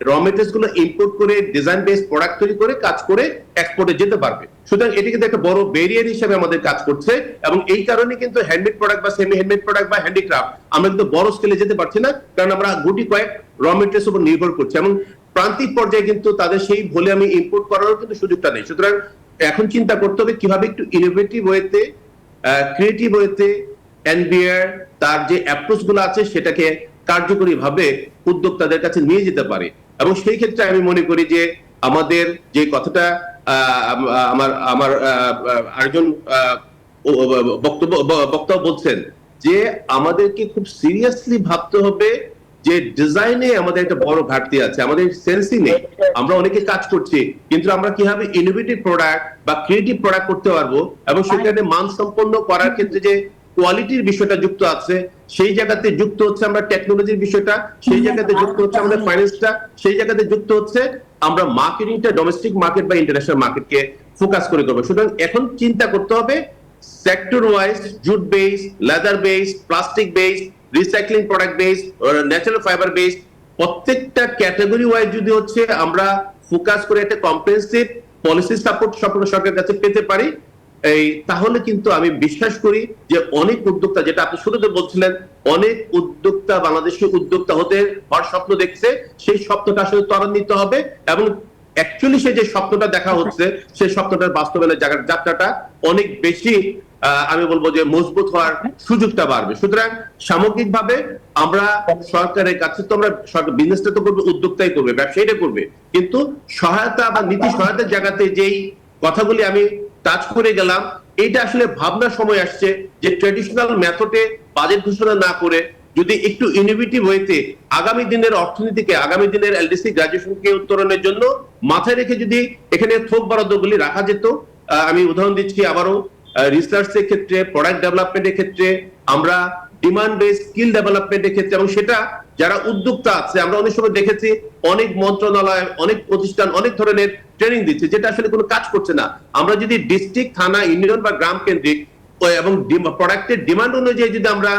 র মেটেরিয়ালস গুলো ইম্পোর্ট করে ডিজাইন বেস প্রোডাক্ট তৈরি করে কাজ করে এক্সপোর্টে যেতে পারবে। সুতরাং এটি কিন্তু একটা বড় ব্যারিয়ার হিসেবে আমাদের কাজ করছে, এবং এই কারণে কিন্তু হ্যান্ডমেড প্রোডাক্ট বা সেমি হ্যান্ডমেড প্রোডাক্ট বা হ্যান্ডিক্রাফট আমরা কিন্তু বড় স্কেলে যেতে পারছি না, কারণ আমরা গুটি কয়েক র মেটেরিয়ালস উপর নির্ভর করছি, এবং প্রান্তিক পর্যায়ে কিন্তু তাদের সেই ভলিউমে ইম্পোর্ট করারও কিন্তু সুযোগটা নেই। সুতরাং এখন চিন্তা করতে হবে কিভাবে একটু ইনোভেটিভ ওয়েতে, ক্রিয়েটিভ ওয়েতে এনবিআর তার যে অ্যাপ্রোচ গুলো আছে সেটাকে কার্যকরী ভাবে উদ্যোক্তাদের কাছে নিয়ে যেতে পারে। এবং সেই ক্ষেত্রে আমি মনে করি যে আমাদের যে কথাটা আমার আরেকজন বক্তা বলছেন যে আমাদেরকে খুব সিরিয়াসলি ভাবতে হবে যে ডিজাইনে আমাদের একটা বড় ঘাটতি আছে, আমাদের সেন্সই নেই। আমরা অনেকে কাজ করছি, কিন্তু আমরা কিভাবে ইনোভেটিভ প্রোডাক্ট বা ক্রিয়েটিভ প্রোডাক্ট করতে পারবো এবং সেখানে মানসম্পন্ন করার ক্ষেত্রে যে কোয়ালিটির বিষয়টা যুক্ত আছে, সেই জায়গাতে যুক্ত হচ্ছে আমরা টেকনোলজির বিষয়টা, সেই জায়গাতে যুক্ত হচ্ছে আমাদের ফাইন্যান্সটা, সেই জায়গাতে যুক্ত হচ্ছে আমরা মার্কেটিংটা ডোমেস্টিক মার্কেট বা ইন্টারন্যাশনাল মার্কেটকে ফোকাস করে করবো। সুতরাং এখন চিন্তা করতে হবে sector wise, jute base, leather base, plastic base, recycling product base, natural fibre base, প্রত্যেকটা ক্যাটাগরি ওয়াইজ যদি হচ্ছে আমরা ফোকাস করে একটা কম্প্রিহেনসিভ পলিসি সাপোর্ট সরকারের কাছে পেতে পারি, তাহলে কিন্তু আমি বিশ্বাস করি যে অনেক উদ্যোক্তা, যেটা আপনি শুরুতে বলছিলেন, অনেক উদ্যোক্তা বাংলাদেশে উদ্যোক্তা হওয়ার স্বপ্ন দেখছে, সেই স্বপ্নটা আসলে ত্বরান্বিত হবে এবং অ্যাকচুয়ালি সে যে স্বপ্নটা দেখা হচ্ছে সেই স্বপ্নটার বাস্তবায়নের যাত্রাটা অনেক বেশি আমি বলবো যে মজবুত হওয়ার সুযোগটা বাড়বে। সুতরাং সামগ্রিকভাবে আমরা সরকারের কাছে তো আমরা সরকার বিজনেসটা তো করবে, উদ্যোক্তাই করবে, ব্যবসায়ীরা করবে, কিন্তু সহায়তা বা নীতি সহায়তার জায়গাতে যেই কথাগুলি আমি টাচ করে গেলাম, এটা আসলে ভাবনার সময় আসছে যে ট্রেডিশনাল মেথডে বাজেট ঘোষণা না করে যদি একটু ইনোভেটিভ ওয়েতে আগামী দিনের অর্থনীতিকে, আগামী দিনের এলডিসি গ্রাজুয়েশনকে উত্তরণের জন্য মাথায় রেখে যদি এখানে থোক বরাদ্দগুলি রাখা যেত। আমি উদাহরণ দিচ্ছি আবারও, রিসার্চের ক্ষেত্রে, প্রোডাক্ট ডেভেলপমেন্টের ক্ষেত্রে, আমরা ডিমান্ড বেস স্কিল ডেভেলপমেন্টের ক্ষেত্রে, এবং সেটা যারা উদ্যোক্তা আছে, আমরা অনেক সময় দেখেছি অনেক মন্ত্রণালয়, অনেক প্রতিষ্ঠান অনেক ধরনের ট্রেনিং দিচ্ছে যেটা আসলে কোনো কাজ করছে না। আমরা যদি ডিস্ট্রিক্ট, থানা, ইউনিয়ন বা গ্রাম কেন্দ্রিক এবং প্রোডাক্টের ডিমান্ড অনুযায়ী যদি আমরা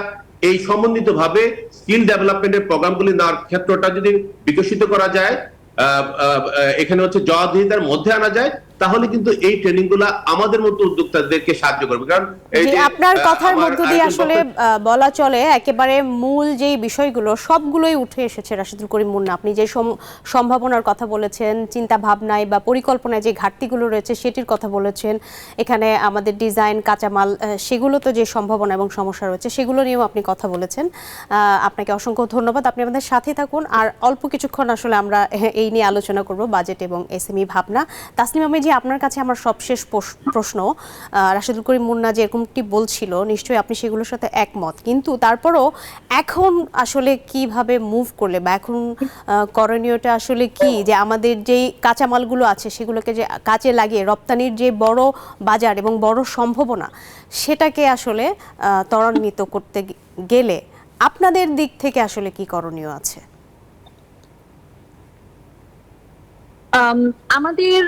এই সমন্বিত ভাবে স্কিল ডেভেলপমেন্টের প্রোগ্রামগুলি নেওয়ার ক্ষেত্রটা যদি বিকশিত করা যায়, এখানে হচ্ছে জবাবদিহিতার মধ্যে আনা যায়, তাহলে কিন্তু এই ট্রেনিং গুলা আমাদের মতো উদ্যোক্তাদেরকে সাহায্য করবে। কারণ আপনার কথার মধ্য দিয়ে আসলে বলা চলে একেবারে মূল যেই বিষয়গুলো সবগুলোই উঠে এসেছে। রাশিদুল করিম মুন্না, আপনি যে সম্ভাবনার কথা বলেছেন, চিন্তা ভাবনায় বা পরিকল্পনায় যে ঘাটতিগুলো রয়েছে সেটির কথা বলেছেন, এখানে আমাদের ডিজাইন, কাঁচামাল, সেগুলোতে যে সম্ভাবনা এবং সমস্যা রয়েছে সেগুলো নিয়েও আপনি কথা বলেছেন। আপনাকে অসংখ্য ধন্যবাদ। আপনি আমাদের সাথে থাকুন, আর অল্প কিছুক্ষণ আসলে আমরা এই নিয়ে আলোচনা করব, বাজেট এবং এসএমই ভাবনা। তাসনিমা মির্জা, আপনার কাছে আমার সবশেষ প্রশ্ন, রাশিদুল করিম মুন্না যে এরকমটি বলছিল নিশ্চয়ই আপনি সেগুলোর সাথে একমত, কিন্তু তারপরও এখন আসলে কিভাবে মুভ করলে বা এখন করণীয়টা আসলে কি, যে আমাদের যেই কাঁচামালগুলো আছে সেগুলোকে যে কাজে লাগিয়ে রপ্তানির যে বড় বাজার এবং বড় সম্ভাবনা সেটাকে আসলে ত্বরান্বিত করতে গেলে আপনাদের দিক থেকে আসলে কি করণীয় আছে? আমাদের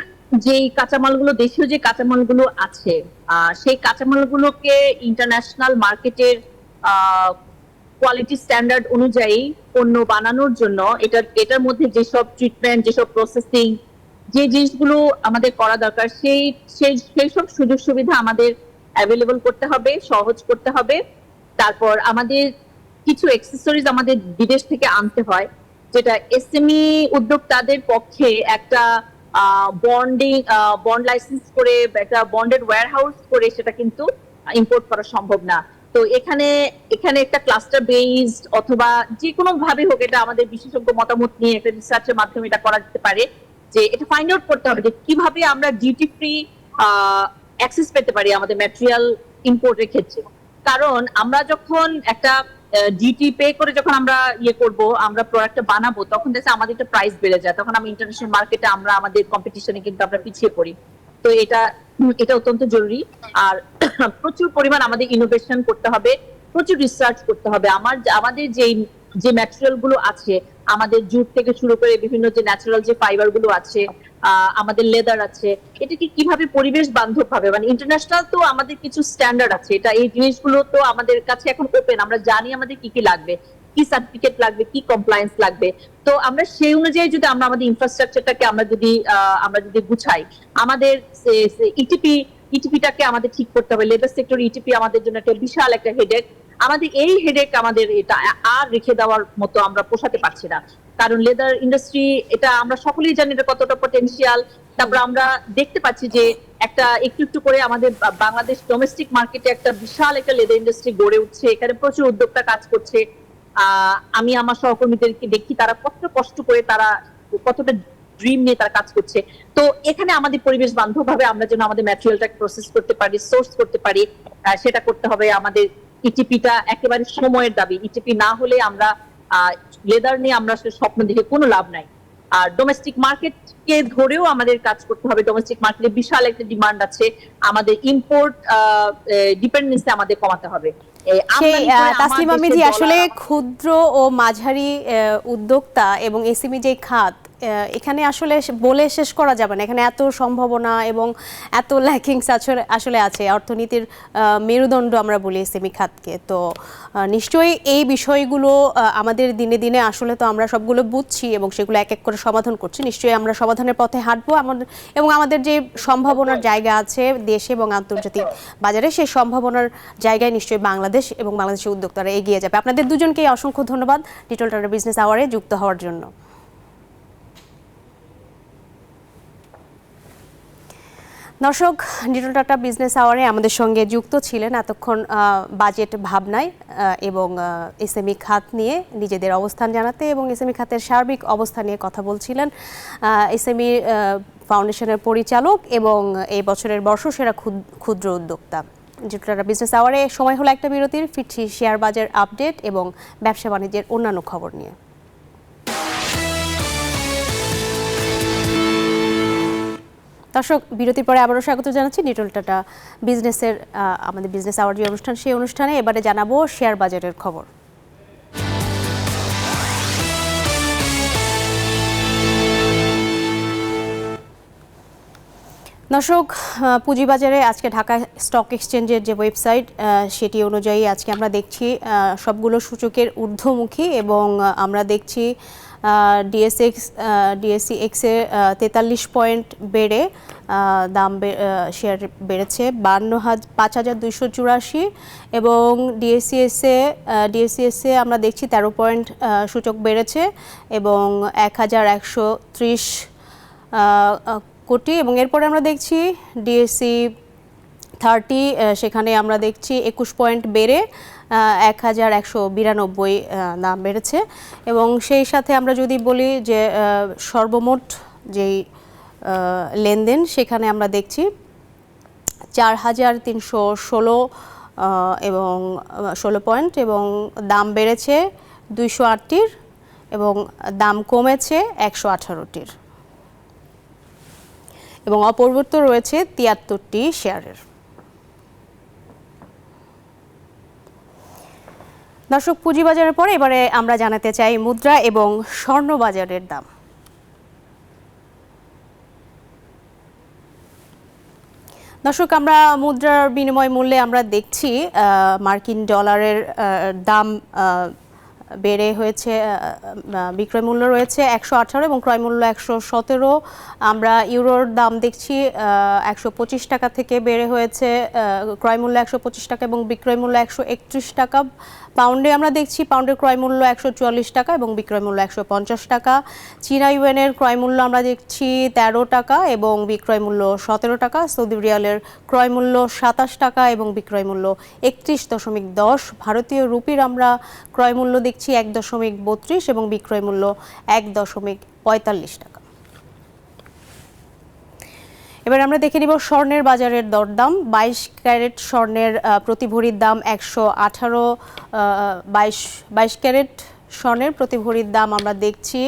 যে কাঁচামালগুলো, দেশীয় যে কাঁচামালগুলো আছে, সেই কাঁচামালগুলোকে ইন্টারন্যাশনাল মার্কেটের কোয়ালিটি স্ট্যান্ডার্ড অনুযায়ী পণ্য বানানোর জন্য এটার মধ্যে যেসব ট্রিটমেন্ট, যেসব প্রসেসিং, যে জিনিসগুলো আমাদের করা দরকার, সেই সব সুযোগ সুবিধা আমাদের অ্যাভেলেবল করতে হবে, সহজ করতে হবে। তারপর আমাদের কিছু অ্যাক্সেসরিজ আমাদের বিদেশ থেকে আনতে হয়, যেটা এসএমই উদ্যোক্তাদের পক্ষে একটা বন্ড লাইসেন্স করে, একটা বন্ডেড ওয়্যারহাউস করে সেটা কিন্তু ইম্পোর্ট করা সম্ভব না। তো এখানে একটা ক্লাস্টার বেসড অথবা যে কোনো ভাবে হোক, এটা আমাদের বিশেষজ্ঞ মতামত নিয়ে একটা রিসার্চের মাধ্যমে এটা করা যেতে পারে, যে এটা ফাইন্ড আউট করতে হবে যে কিভাবে আমরা ডিউটি ফ্রি অ্যাক্সেস পেতে পারি আমাদের ম্যাটেরিয়াল ইম্পোর্টের ক্ষেত্রে। কারণ আমরা যখন একটা ডিটি পে করে যখন আমরা আমরা প্রোডাক্টটা বানাবো, তখন দেখে আমাদের একটা প্রাইস বেড়ে যায়, তখন আমরা ইন্টারন্যাশনাল মার্কেটে আমাদের কম্পিটিশনে কিন্তু আমরা পিছিয়ে পড়ি। তো এটা অত্যন্ত জরুরি। আর প্রচুর পরিমাণ আমাদের ইনোভেশন করতে হবে, প্রচুর রিসার্চ করতে হবে। আমাদের যে ম্যাটেরিয়াল গুলো আছে, আমাদের জুট থেকে শুরু করে বিভিন্ন যে ন্যাচারাল যে ফাইবার গুলো আছে, আমাদের লেদার আছে, এটাকে কিভাবে পরিবেশ বান্ধব ভাবে, মানে ইন্টারন্যাশনাল তো আমাদের কিছু স্ট্যান্ডার্ড আছে, এই জিনিসগুলো তো আমাদের কাছে এখন ওপেন, আমরা জানি আমাদের কি কি লাগবে, কি সার্টিফিকেট লাগবে, কি কমপ্লায়েন্স লাগবে। তো আমরা সেই অনুযায়ী যদি আমরা আমাদের ইনফ্রাস্ট্রাকচারটাকে আমরা যদি গুছাই, আমাদের ইটিপিটাকে আমাদের ঠিক করতে হবে। লেদার সেক্টর ইটিপি আমাদের জন্য একটা বিশাল একটা হেডেক। আমাদের এই হেডেক আমাদের এটা আর রেখে দেওয়ার মতো আমরা পোষাতে পারছি না, কারণ লেদার ইন্ডাস্ট্রি, এটা আমরা সকলেই জানি এটা কতটা পটেনশিয়াল। তারপর আমরা দেখতে পাচ্ছি যে একটা একটু করে আমাদের বাংলাদেশ ডোমেস্টিক মার্কেটে একটা বিশাল একটা লেদার ইন্ডাস্ট্রি গড়ে উঠছে, এখানে প্রচুর উদ্যোক্তা কাজ করছে। আমি আমার সহকর্মীদেরকে দেখি তারা কত কষ্ট করে, তারা কতটা ড্রিম নিয়ে তারা কাজ করছে। তো এখানে আমাদের পরিবেশ বান্ধব ভাবে আমরা যেন আমাদের ম্যাটেরিয়ালটাকে প্রসেস করতে পারি, সোর্স করতে পারি, সেটা করতে হবে। আমাদের ইটিপিটা একেবারে সময়ের দাবি, ইটিপি না হলে আমরা লেদার নিয়ে আমরা স্বপ্ন দেখে কোনো লাভ নাই। আর ডোমেস্টিক মার্কেটকে ধরেও আমাদের কাজ করতে হবে। ডোমেস্টিক মার্কেটে বিশাল একটা ডিমান্ড আছে, আমাদের ইম্পোর্ট ডিপেন্ডেন্সি আমাদের কমাতে হবে। তাসলিমা মির্জা, আসলে ক্ষুদ্র ও মাঝারি উদ্যোক্তা এবং এসএমই যে খাত, এখানে আসলে বলে শেষ করা যাবে না, এখানে এত সম্ভাবনা এবং এত ল্যাকিংস আসলে আছে। অর্থনীতির মেরুদণ্ড আমরা বলি এসএমই খাতকে। তো নিশ্চয়ই এই বিষয়গুলো আমাদের দিনে দিনে আসলে তো আমরা সবগুলো বুঝছি এবং সেগুলো এক এক করে সমাধান করছি। নিশ্চয়ই আমরা সমাধানের পথে হাঁটবো এবং আমাদের যে সম্ভাবনার জায়গা আছে দেশে এবং আন্তর্জাতিক বাজারে, সেই সম্ভাবনার জায়গায় নিশ্চয়ই বাংলাদেশ এবং বাংলাদেশের উদ্যোক্তারা এগিয়ে যাবে। আপনাদের দুজনকে অসংখ্য ধন্যবাদ ডিজিটাল টাটা বিজনেস আওয়ারে যুক্ত হওয়ার জন্য। দর্শক, ডিজিটাল টাটা বিজনেস আওয়ারে আমাদের সঙ্গে যুক্ত ছিলেন এতক্ষণ বাজেট ভাবনায় এবং এসএমই খাত নিয়ে নিজেদের অবস্থান জানাতে এবং এসএমই খাতের সার্বিক অবস্থা নিয়ে কথা বলছিলেন এসএমই ফাউন্ডেশনের পরিচালক এবং এই বছরের বর্ষসেরা ক্ষুদ্র উদ্যোক্তা। ডিজিটাল টাটা বিজনেস আওয়ারে সময় হলো একটা বিরতির। ফিরছি শেয়ার বাজার আপডেট এবং ব্যবসা বাণিজ্যের অন্যান্য খবর নিয়ে। দর্শক, বিরতির পরে আবারও স্বাগত জানাচ্ছি ডিজিটাল টাটা বিজনেসের আমাদের বিজনেস আওয়ার যে অনুষ্ঠান, সেই অনুষ্ঠানে এবারে জানাবো শেয়ার বাজারের খবর। দর্শক, পুঁজিবাজারে আজকে ঢাকা স্টক এক্সচেঞ্জের যে ওয়েবসাইট সেটি অনুযায়ী আজকে আমরা দেখছি সবগুলো সূচকের ঊর্ধ্বমুখী এবং আমরা দেখছি ডিএসসিএক্সে 43 পয়েন্ট বেড়ে দাম শেয়ার বেড়েছে ৫,২৮৪ এবং ডিএসসিএসে আমরা দেখছি 13 পয়েন্ট সূচক বেড়েছে এবং ১,১৩০ কোটি এবং এরপরে আমরা দেখছি ডিএসসি 30 সেখানে আমরা দেখছি 21 পয়েন্ট বেড়ে ১,১৯২ দাম বেড়েছে এবং সেই সাথে আমরা যদি বলি যে সর্বমোট যেই লেনদেন সেখানে আমরা দেখছি ৪,৩১৬ এবং 16 পয়েন্ট এবং দাম বেড়েছে ২০৮টির এবং দাম কমেছে ১18টির এবং অপরিবর্তিত রয়েছে ৭৩টি শেয়ারের। দর্শক, পুঁজিবাজারের পরে এবারে আমরা জানাতে চাই মুদ্রা এবং স্বর্ণ বাজারের দাম। দর্শক, আমরা মুদ্রার বিনিময় মূল্যে আমরা দেখছি মার্কিন ডলারের দাম বেড়ে হয়েছে, বিক্রয় মূল্য রয়েছে ১১৮ এবং ক্রয় মূল্য ১১৭। আমরা ইউরোর দাম দেখছি ১২৫ টাকা থেকে বেড়ে হয়েছে ক্রয় মূল্য ১২৫ টাকা এবং বিক্রয় মূল্য ১৩১ টাকা। পাউন্ডে আমরা দেখছি পাউন্ডের ক্রয় মূল্য ১৪৪ টাকা এবং বিক্রয় মূল্য ১৫০ টাকা। চীনা ইউয়েনের ক্রয় মূল্য আমরা দেখছি ১৩ টাকা এবং বিক্রয় মূল্য ১৭ টাকা। সৌদি রিয়ালের ক্রয় মূল্য ২৭ টাকা এবং বিক্রয় মূল্য ৩১.১০। ভারতীয় রুপির আমরা ক্রয় মূল্য দেখছি ১.৩২ এবং বিক্রয় মূল্য ১.৪৫ টাকা। এবার আমরা দেখে নিব স্বর্ণের বাজারের দরদাম। ২২ ক্যারেট স্বর্ণের প্রতি ভরির দাম ১১৮। ২২ ক্যারেট স্বর্ণের প্রতি ভরির দাম আমরা দেখছি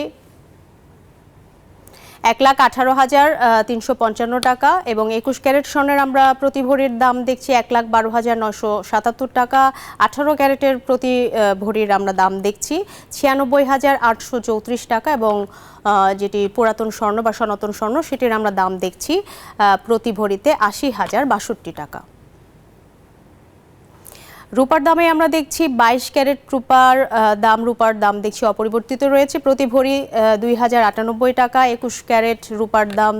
১,১৮,৩৫৫ টাকা এবং ২১ ক্যারেট স্বর্ণের আমরা প্রতি ভরির দাম দেখছি ১,১২,৯৭৭ টাকা। ১৮ ক্যারেটের প্রতি ভরির আমরা দাম দেখছি ৯৬,৮৩৪ টাকা এবং যেটি পুরাতন স্বর্ণ বা সনাতন স্বর্ণ সেটির আমরা দাম দেখছি প্রতি ভরিতে ৮০,০৬২ টাকা। রূপার দামে আমরা দেখছি ২২ ক্যারেট রূপার দাম দেখছি অপরিবর্তিত রয়েছে প্রতি ভরি ২,০৯৮ টাকা। ২১ ক্যারেট রূপার দাম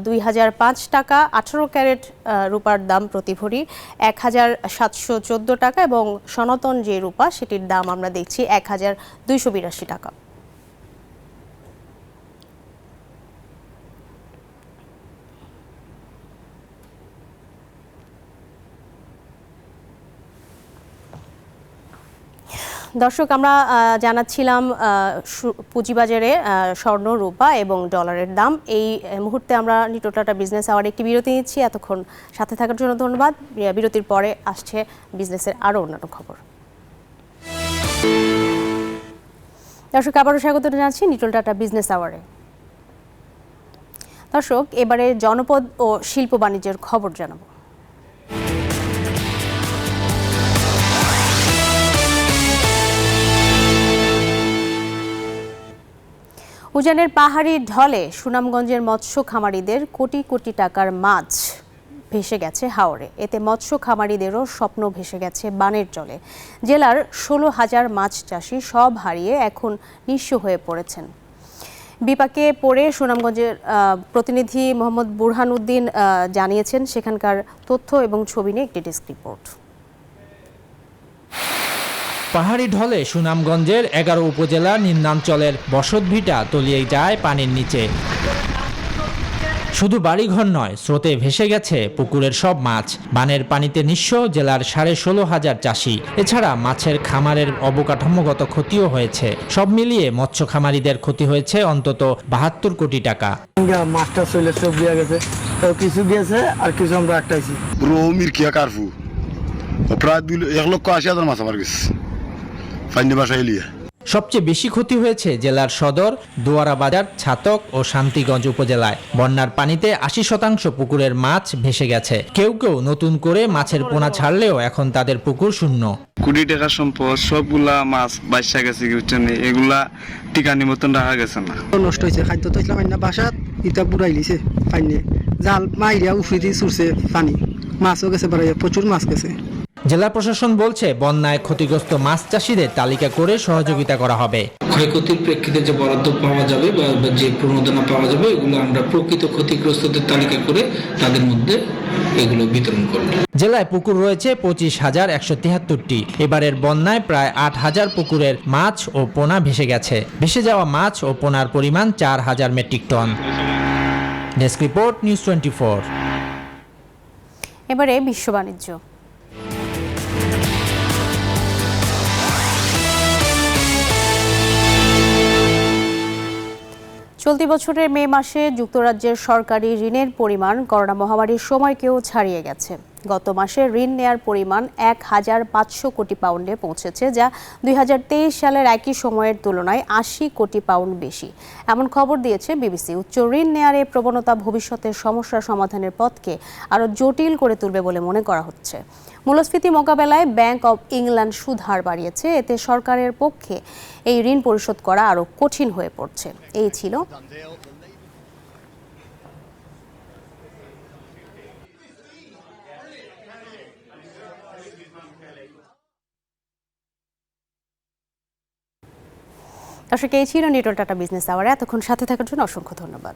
২,০০৫ টাকা। ১৮ ক্যারেট রূপার দাম প্রতি ভরি ১,৭১৪ টাকা এবং সনাতন যে রূপা সেটির দাম আমরা দেখছি ১,২৮২ টাকা। দর্শক, আমরা জানাচ্ছিলাম পুঁজিবাজারে স্বর্ণ, রূপা এবং ডলারের দাম। এই মুহূর্তে আমরা ডিজিটাল টাটা বিজনেস আওয়ারে একটি বিরতি নিচ্ছি। এতক্ষণ সাথে থাকার জন্য ধন্যবাদ। বিরতির পরে আসছে বিজনেসের আরও অন্যান্য খবর। দর্শক, আবারও স্বাগত জানাচ্ছি ডিজিটাল টাটা বিজনেস আওয়ারে। দর্শক, এবারে জনপদ ও শিল্প বাণিজ্যের খবর জানাবো। উজানের পাহাড়ি ঢলে সুনামগঞ্জের মৎস্য খামারিদের কোটি কোটি টাকার মাছ ভেসে গেছে হাওরে। এতে মৎস্য খামারিদেরও স্বপ্ন ভেসে গেছে বানের জলে। জেলার 16,000 মাছ চাষি সব হারিয়ে এখন নিঃস্ব হয়ে পড়েছেন। বিপাকে পড়ে সুনামগঞ্জের প্রতিনিধি মোহাম্মদ বুরহান উদ্দিন জানিয়েছেন সেখানকার তথ্য এবং ছবি নিয়ে একটি ডেস্ক রিপোর্ট। পাহাড়ি ঢলে সুনামগঞ্জের 11 উপজেলার নিম্নাঞ্চলের বসতভিটা তলিয়ে যায় পানির নিচে। শুধু বাড়িঘর নয়, স্রোতে ভেসে গেছে পুকুরের সব মাছ। বানের পানিতে নিঃস্ব জেলার 16,500 চাষি। এছাড়া মাছের খামারের অবকাঠামোগত ক্ষতিও হয়েছে। সব মিলিয়ে মৎস্য খামারিদের ক্ষতি হয়েছে অন্তত 72 কোটি টাকা। মাছটা চলে সব দিয়ে গেছে, কিছু গিয়েছে আর কিছু আমরা আটকাইছি। মিরকিয়া কারফু প্রায় 1,80,000 মাছ আমার গেছে ফাইনে বাসায় লিয়া। সবচেয়ে বেশি ক্ষতি হয়েছে জেলার সদর, দোয়ারা বাজার, ছাতক ও শান্তিগঞ্জ উপজেলায়। বন্যার পানিতে 80% পুকুরের মাছ ভেসে গেছে। কেউ কেউ নতুন করে মাছের পোনা ছাড়লেও এখন তাদের পুকুর শূন্য। কোটি টাকার সম্পদ সবগুলা মাছ বাইসা গেছে, এগুলা টিকানি মতন রাখা গেছে না। নষ্ট হয়েছে, খাদ্য তো ইসলাম না বাসাত ইটা বুড়াই লিছে পাইনে জাল মাইরিয়া উফরি দিয়ে ছুটছে পানি, মাছও গেছে বাড়াইয়া, প্রচুর মাছ গেছে। জেলা প্রশাসন বলছে বন্যায় ক্ষতিগ্রস্ত মাছ চাষিদের তালিকা করে সহযোগিতা করা হবে। ক্ষয়ক্ষতির প্রেক্ষিতে যে বরাদ্দ পাওয়া যাবে বা যে প্রণোদনা পাওয়া যাবে এগুলো আমরা প্রকৃত ক্ষতিগ্রস্তদের তালিকা করে তাদের মধ্যে এগুলো বিতরণ করব। জেলায় পুকুর রয়েছে 25,173টি। এবারের বন্যায় প্রায় 8,000 পুকুরের মাছ ও পোনা ভেসে গেছে। ভেসে যাওয়া মাছ ও পোনার পরিমাণ 4,000 metric ton. Desk report, news 24। এবারে বিশ্ব বাণিজ্য। চলতি বছরের মে মাসে যুক্তরাজ্যের সরকারি ঋণের পরিমাণ করোনা মহামারীর সময়কেও ছাড়িয়ে গেছে। গত মাসে ঋণ নেয়ার পরিমাণ 1,500 কোটি পাউন্ডে পৌঁছেছে, যা 2023 সালের একই সময়ের তুলনায় 80 কোটি পাউন্ড বেশি। এমন খবর দিয়েছে বিবিসি। উচ্চ ঋণ নেয়ার এই প্রবণতা ভবিষ্যতের সমস্যা সমাধানের পথকে আরও জটিল করে তুলবে বলে মনে করা হচ্ছে। মূল্যস্ফীতি মোকাবেলায় ব্যাংক অব ইংল্যান্ড সুদ হার বাড়িয়েছে। এতে সরকারের পক্ষে এই ঋণ পরিশোধ করা আরও কঠিন হয়ে পড়ছে। এই ছিল দর্শক, এই ছিল নিটল টাটা বিজনেস আওয়ারে। এতক্ষণ সাথে থাকার জন্য অসংখ্য ধন্যবাদ।